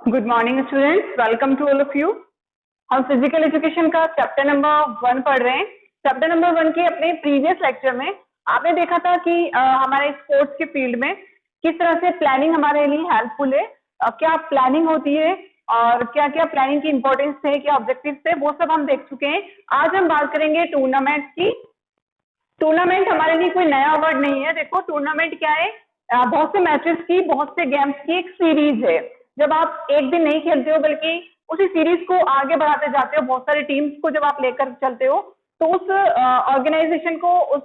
Good morning students, welcome to all of you. हम physical education का chapter number 1 पढ़ रहे हैं। चैप्टर नंबर 1 के अपने प्रीवियस लेक्चर में आपने देखा था कि हमारे स्पोर्ट्स के फील्ड में किस तरह से प्लानिंग हमारे लिए हेल्पफुल है, क्या प्लानिंग होती है और क्या क्या प्लानिंग की इंपॉर्टेंस है, क्या ऑब्जेक्टिव्स थे, वो सब हम देख चुके हैं। आज हम बात करेंगे टूर्नामेंट की। टूर्नामेंट हमारे लिए कोई नया वर्ड नहीं है। देखो, टूर्नामेंट क्या है? बहुत से मैचेस की, बहुत से गेम्स की एक सीरीज है। जब आप एक दिन नहीं खेलते हो बल्कि उसी सीरीज को आगे बढ़ाते जाते हो, बहुत सारी टीम्स को जब आप लेकर चलते हो, तो उस ऑर्गेनाइजेशन को, उस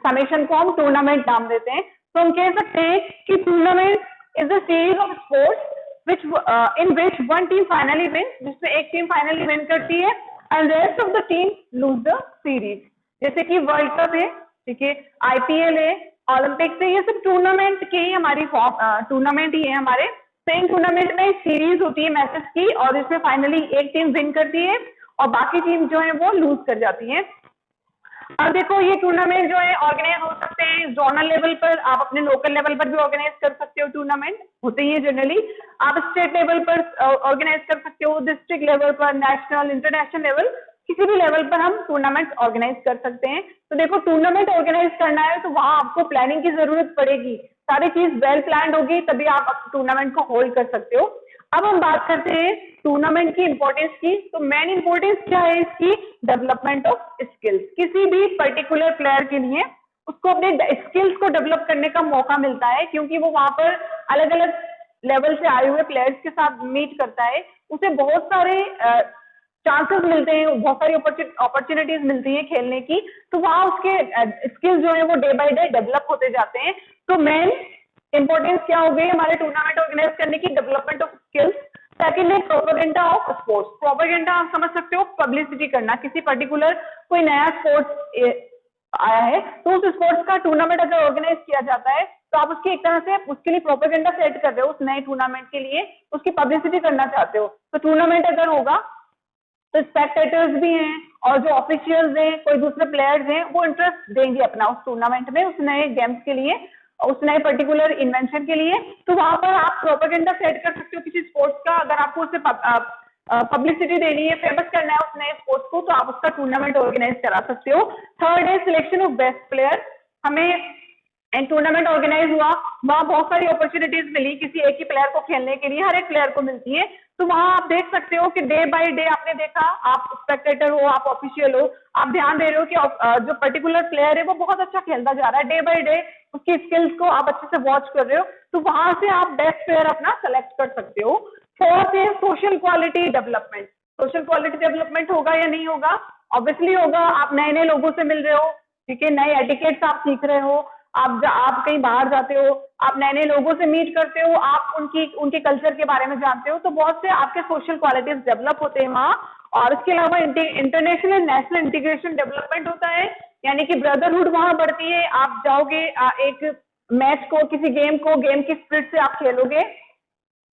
समेशन को हम टूर्नामेंट नाम देते हैं। तो हम कह सकते हैं कि tournament is a series of sports which in which one team finally wins, जिसमें एक टीम फाइनली विन करती है and rest of the team lose the series। जैसे कि वर्ल्ड कप है, ठीक है, आईपीएल है, ओलंपिक्स है, ये सब टूर्नामेंट के ही हमारी टूर्नामेंट ही है हमारे। सेम टूर्नामेंट में सीरीज होती है मैचेस की और इसमें फाइनली एक टीम विन करती है और बाकी टीम जो है वो लूज कर जाती है। अब देखो, ये टूर्नामेंट जो है ऑर्गेनाइज हो सकते हैं जोनल लेवल पर, आप अपने लोकल लेवल पर भी ऑर्गेनाइज कर सकते हो। टूर्नामेंट होते ही है जनरली। आप स्टेट लेवल पर ऑर्गेनाइज कर सकते हो, डिस्ट्रिक्ट लेवल पर, नेशनल, इंटरनेशनल लेवल, किसी भी लेवल पर हम टूर्नामेंट ऑर्गेनाइज कर सकते हैं। तो देखो, टूर्नामेंट ऑर्गेनाइज करना है तो वहां आपको प्लानिंग की जरूरत पड़ेगी। सारी चीज वेल प्लान्ड होगी तभी आप टूर्नामेंट को होल्ड कर सकते हो। अब हम बात करते हैं टूर्नामेंट की इंपॉर्टेंस की। तो मेन इंपॉर्टेंस क्या है इसकी? Development of skills. किसी भी पर्टिकुलर प्लेयर के लिए उसको अपने स्किल्स को डेवलप करने का मौका मिलता है, क्योंकि वो वहां पर अलग अलग लेवल से आए हुए प्लेयर्स के साथ मीट करता है। उसे बहुत सारे चांसेस मिलते हैं, बहुत सारी अपॉर्चुनिटीज मिलती है खेलने की। तो वहां उसके स्किल्स जो है वो डे बाय डे डेवलप होते जाते हैं। तो मेन इंपॉर्टेंस क्या हो गई हमारे टूर्नामेंट ऑर्गेनाइज करने की? Development of skills. सेकंड है प्रोपेगेंडा ऑफ स्पोर्ट्स। प्रोपेगेंडा आप समझ सकते हो, पब्लिसिटी करना। किसी पर्टिकुलर कोई नया स्पोर्ट्स आया है तो उस स्पोर्ट्स का टूर्नामेंट अगर ऑर्गेनाइज किया जाता है तो आप उसकी एक तरह से उसके लिए प्रोपेगेंडा सेट कर रहे हो, उस नए टूर्नामेंट के लिए उसकी पब्लिसिटी करना चाहते हो। तो टूर्नामेंट अगर होगा तो स्पेक्टेटर्स भी हैं और जो ऑफिशियल्स हैं, कोई दूसरे प्लेयर्स हैं, वो इंटरेस्ट देंगे अपना उस टूर्नामेंट में, उस नए गेम्स के लिए, उस नए पर्टिकुलर इन्वेंशन के लिए। तो वहां पर आप प्रोपेगेंडा सेट कर सकते हो किसी स्पोर्ट्स का। अगर आपको उसे पब्लिसिटी देनी है, फेमस करना है उस नए स्पोर्ट्स को, तो आप उसका टूर्नामेंट ऑर्गेनाइज करा सकते हो। थर्ड है सिलेक्शन ऑफ बेस्ट प्लेयर। हमें टूर्नामेंट ऑर्गेनाइज हुआ, वहां बहुत सारी अपॉर्चुनिटीज मिली किसी एक ही प्लेयर को खेलने के लिए, हर एक प्लेयर को मिलती है। तो वहां आप देख सकते हो कि डे बाय डे आपने देखा, आप स्पेक्टेटर हो, आप ऑफिशियल हो, आप ध्यान दे रहे हो कि जो पर्टिकुलर प्लेयर है वो बहुत अच्छा खेलता जा रहा है। डे बाय डे उसकी स्किल्स को आप अच्छे से वॉच कर रहे हो, तो वहां से आप बेस्ट प्लेयर अपना सेलेक्ट कर सकते हो। फोर्थ है social quality development. Social quality development होगा या नहीं होगा? ऑब्वियसली होगा। आप नए नए लोगों से मिल रहे हो, ठीक है, नए एटिकेट्स आप सीख रहे हो, आप कहीं बाहर जाते हो, आप नए नए लोगों से मीट करते हो, आप उनके कल्चर के बारे में जानते हो, तो बहुत से आपके सोशल क्वालिटीज डेवलप होते हैं वहां। और इसके अलावा इंटरनेशनल नेशनल इंटीग्रेशन डेवलपमेंट होता है, यानी कि ब्रदरहुड वहां बढ़ती है। आप जाओगे एक मैच को, किसी गेम को, गेम की स्पिरिट से आप खेलोगे,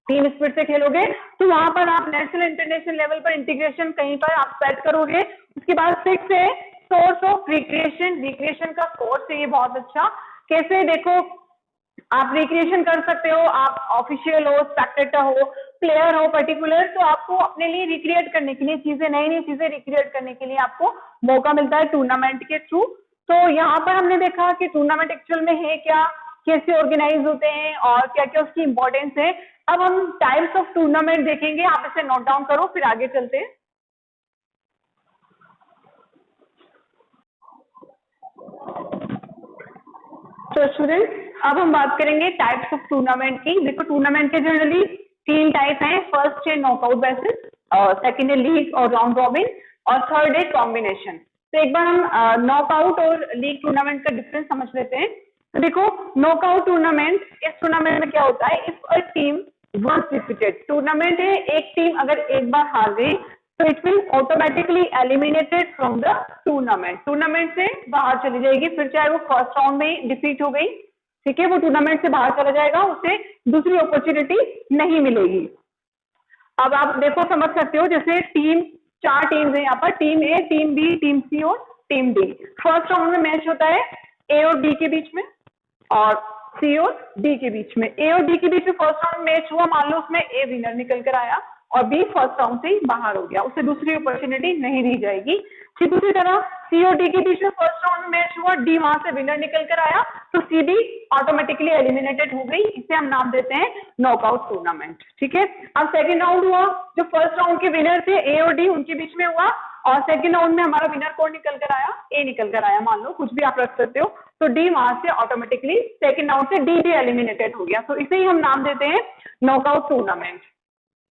टीम स्पिरिट से खेलोगे, तो वहां पर आप नेशनल इंटरनेशनल लेवल पर इंटीग्रेशन कहीं पर आप सेट करोगे। उसके बाद 6 है सोर्स ऑफ रिक्रिएशन। रिक्रिएशन का सोर्स है ये बहुत अच्छा। कैसे? देखो, आप रिक्रिएशन कर सकते हो, आप ऑफिशियल हो, स्पेक्टेटर हो, प्लेयर हो पर्टिकुलर, तो आपको अपने लिए रिक्रिएट करने के लिए चीजें, नई नई चीजें रिक्रिएट करने के लिए आपको मौका मिलता है टूर्नामेंट के थ्रू। तो यहाँ पर हमने देखा कि टूर्नामेंट एक्चुअल में है क्या, कैसे ऑर्गेनाइज होते हैं और क्या क्या उसकी इंपॉर्टेंस है। अब हम टाइप्स ऑफ टूर्नामेंट देखेंगे, आप इसे नोट डाउन करो, फिर आगे चलते हैं। तो स्टूडेंट्स, अब हम बात करेंगे टाइप्स ऑफ टूर्नामेंट की। देखो, टूर्नामेंट के जनरली 3 टाइप हैं। फर्स्ट है नॉकआउट बेसिस, सेकंड है लीग और राउंड रॉबिन, और थर्ड है कॉम्बिनेशन। तो एक बार हम नॉकआउट और लीग टूर्नामेंट का डिफरेंस समझ लेते हैं। तो देखो, नॉकआउट टूर्नामेंट, इस टूर्नामेंट में क्या होता है? If a team once defeated, tournament है, एक टीम अगर एक बार हार गई तो it will automatically eliminated from the tournament. Tournament से बाहर चली जाएगी, फिर चाहे वो फर्स्ट राउंड में डिफीट हो गई, ठीक है, वो टूर्नामेंट से बाहर चला जाएगा, उसे दूसरी अपॉर्चुनिटी नहीं मिलेगी। अब आप देखो, समझ सकते हो, जैसे 4 टीम्स है यहाँ पर, टीम ए, टीम बी, टीम सी और टीम डी। फर्स्ट राउंड में मैच होता है ए और बी के बीच में, और सी और डी के बीच में, ए और डी के बीच में फर्स्ट राउंड मैच हुआ, मान लो उसमें ए विनर निकल कर आया और बी फर्स्ट राउंड से ही बाहर हो गया, उसे दूसरी अपॉर्चुनिटी नहीं दी जाएगी। ठीक उसी तरह सी और डी के बीच में फर्स्ट राउंड मैच हुआ, डी वहां से विनर निकल कर आया तो सी भी ऑटोमेटिकली एलिमिनेटेड हो गई, इसे हम नाम देते हैं नॉकआउट टूर्नामेंट। ठीक है, अब सेकंड राउंड हुआ, जो फर्स्ट राउंड के विनर थे ए और डी उनके बीच में हुआ और सेकंड राउंड में हमारा विनर कौन निकल कर आया, ए निकल कर आया, मान लो कुछ भी आप रख सकते हो, तो डी वहां से ऑटोमेटिकली सेकंड राउंड से डी भी एलिमिनेटेड हो गया, तो इसे ही हम नाम देते हैं नॉकआउट टूर्नामेंट।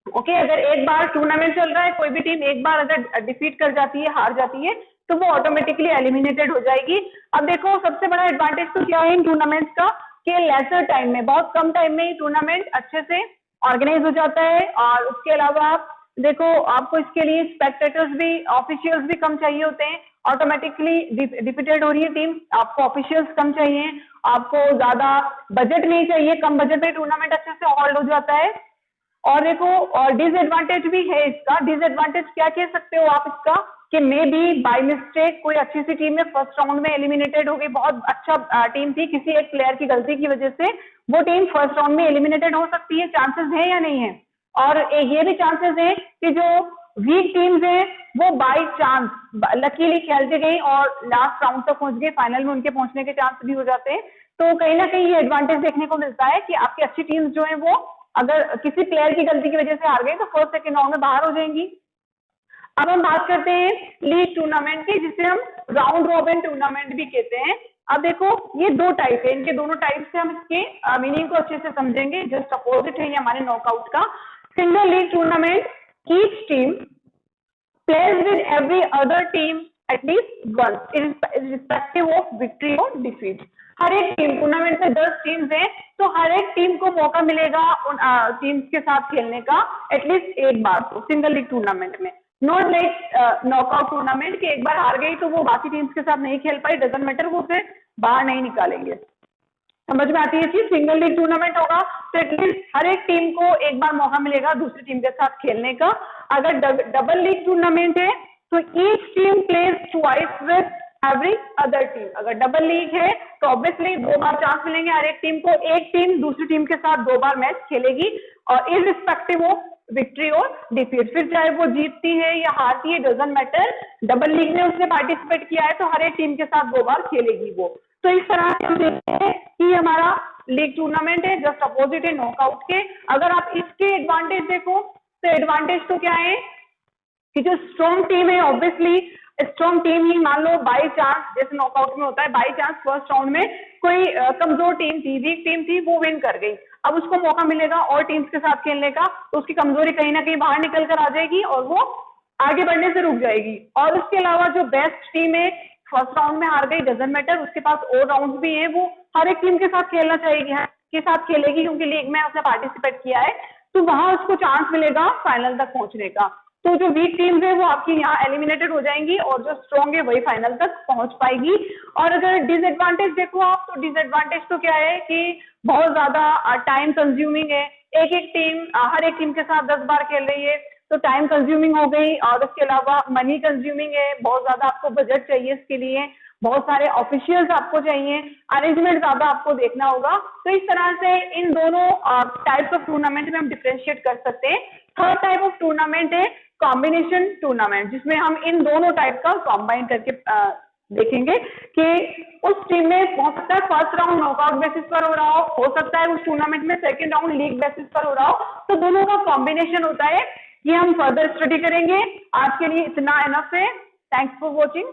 ओके, अगर एक बार टूर्नामेंट चल रहा है, कोई भी टीम एक बार अगर डिफीट कर जाती है, हार जाती है, तो वो ऑटोमेटिकली एलिमिनेटेड हो जाएगी। अब देखो सबसे बड़ा एडवांटेज तो क्या है इन टूर्नामेंट्स का कि लेसर टाइम में, बहुत कम टाइम में ही टूर्नामेंट अच्छे से ऑर्गेनाइज हो जाता है और उसके अलावा आप देखो आपको इसके लिए स्पेक्टेटर्स भी, ऑफिशियल्स भी कम चाहिए होते हैं, ऑटोमेटिकली डिफीटेड हो रही है टीम, आपको ऑफिशियल्स कम चाहिए, आपको ज्यादा बजट नहीं चाहिए, कम बजट में टूर्नामेंट अच्छे से होल्ड हो जाता है। और देखो और डिसएडवांटेज भी है इसका, डिसएडवांटेज क्या कह सकते हो आप इसका कि मे बी बाय मिस्टेक कोई अच्छी सी टीम में फर्स्ट राउंड में एलिमिनेटेड हो गई, बहुत अच्छा टीम थी, किसी एक प्लेयर की गलती की वजह से वो टीम फर्स्ट राउंड में एलिमिनेटेड हो सकती है, चांसेस है या नहीं है। और ये भी चांसेस है कि जो वीक टीम्स हैं वो बाय चांस लकीली खेलते गई और लास्ट राउंड तक पहुंच गए, फाइनल में उनके पहुंचने के चांस भी हो जाते हैं, तो कहीं ना कहीं ये एडवांटेज देखने को मिलता है कि आपकी अच्छी टीम्स जो है वो अगर किसी प्लेयर की गलती की वजह से हार गई तो फर्स्ट सेकंड राउंड में बाहर हो जाएंगी। अब हम बात करते हैं लीग टूर्नामेंट की, जिसे हम राउंड रॉबिन टूर्नामेंट भी कहते हैं। अब देखो ये दो टाइप है, इनके दोनों टाइप से हम इसके मीनिंग को अच्छे से समझेंगे, जस्ट अपोजिट है ये हमारे नॉकआउट का। Single league tournament, each team plays with every other team at least once irrespective of victory और डिफीट। हर एक टीम, टूर्नामेंट में 10 टीम्स हैं तो हर एक टीम को मौका मिलेगा उन टीम्स के साथ खेलने का एटलीस्ट एक बार, तो सिंगल लीग टूर्नामेंट में। नॉट लाइक नॉकआउट टूर्नामेंट कि एक बार हार गई तो वो बाकी टीम्स के साथ नहीं खेल पाई, डजंट मैटर, वो उसे बाहर नहीं निकालेंगे। समझ में आती है चीज, सिंगल लीग टूर्नामेंट होगा तो एटलीस्ट हर एक टीम को एक बार मौका मिलेगा दूसरी टीम के साथ खेलने का। अगर डबल लीग टूर्नामेंट है तो each team plays twice with every other team. अगर डबल लीग है तो ऑब्वियसली 2 बार चांस मिलेंगे हर एक टीम को, एक टीम दूसरी टीम के साथ 2 बार मैच खेलेगी और इररिस्पेक्टिव ऑफ विक्ट्री और डिफीट, फिर चाहे वो जीतती है या हारती है डजंट मैटर, डबल लीग में उसने पार्टिसिपेट किया है तो हर एक टीम के साथ 2 बार खेलेगी वो। तो इस तरह से हम देखते हैं कि हमारा लीग टूर्नामेंट है, जस्ट अपोजिट है नॉकआउट के। अगर आप इसके एडवांटेज देखो तो एडवांटेज तो क्या है कि जो स्ट्रॉन्ग टीम है, ऑब्वियसली स्ट्रॉन्ग टीम ही, मान लो बाई चांस, जैसे नॉकआउट में होता है बाई चांस फर्स्ट राउंड में कोई कमजोर टीम थी, वीक टीम थी, वो विन कर गई, अब उसको मौका मिलेगा और टीम्स के साथ खेलने का, तो उसकी कमजोरी कहीं ना कहीं बाहर निकल कर आ जाएगी और वो आगे बढ़ने से रुक जाएगी। और उसके अलावा जो बेस्ट टीम है फर्स्ट राउंड में हार गई, डजंट मैटर, उसके पास और राउंड भी है, वो हर एक टीम के साथ खेलना चाहेगी, के साथ खेलेगी क्योंकि लीग में उसने पार्टिसिपेट किया है, तो वहां उसको चांस मिलेगा फाइनल तक पहुंचने का। तो जो वीक टीम्स है वो आपकी यहाँ एलिमिनेटेड हो जाएंगी और जो स्ट्रॉन्ग है वही फाइनल तक पहुंच पाएगी। और अगर डिसएडवांटेज देखो आप, तो डिसएडवांटेज तो क्या है कि बहुत ज्यादा टाइम कंज्यूमिंग है, एक एक टीम हर एक टीम के साथ 10 बार खेल रही है तो टाइम कंज्यूमिंग हो गई, और उसके अलावा मनी कंज्यूमिंग है, बहुत ज्यादा आपको बजट चाहिए इसके लिए, बहुत सारे ऑफिशियल्स आपको चाहिए, अरेंजमेंट ज्यादा आपको देखना होगा। तो इस तरह से इन दोनों टाइप्स ऑफ टूर्नामेंट में हम डिफरेंशिएट कर सकते हैं। थर्ड टाइप ऑफ टूर्नामेंट है कॉम्बिनेशन टूर्नामेंट, जिसमें हम इन दोनों टाइप का कॉम्बाइन करके देखेंगे कि उस टीम में हो सकता है फर्स्ट राउंड नॉकआउट बेसिस पर हो सकता है उस टूर्नामेंट में सेकंड राउंड लीग बेसिस पर हो रहा हो, तो दोनों का कॉम्बिनेशन होता है। ये हम फर्दर स्टडी करेंगे। आज के लिए इतना इनफ है। Thanks for watching.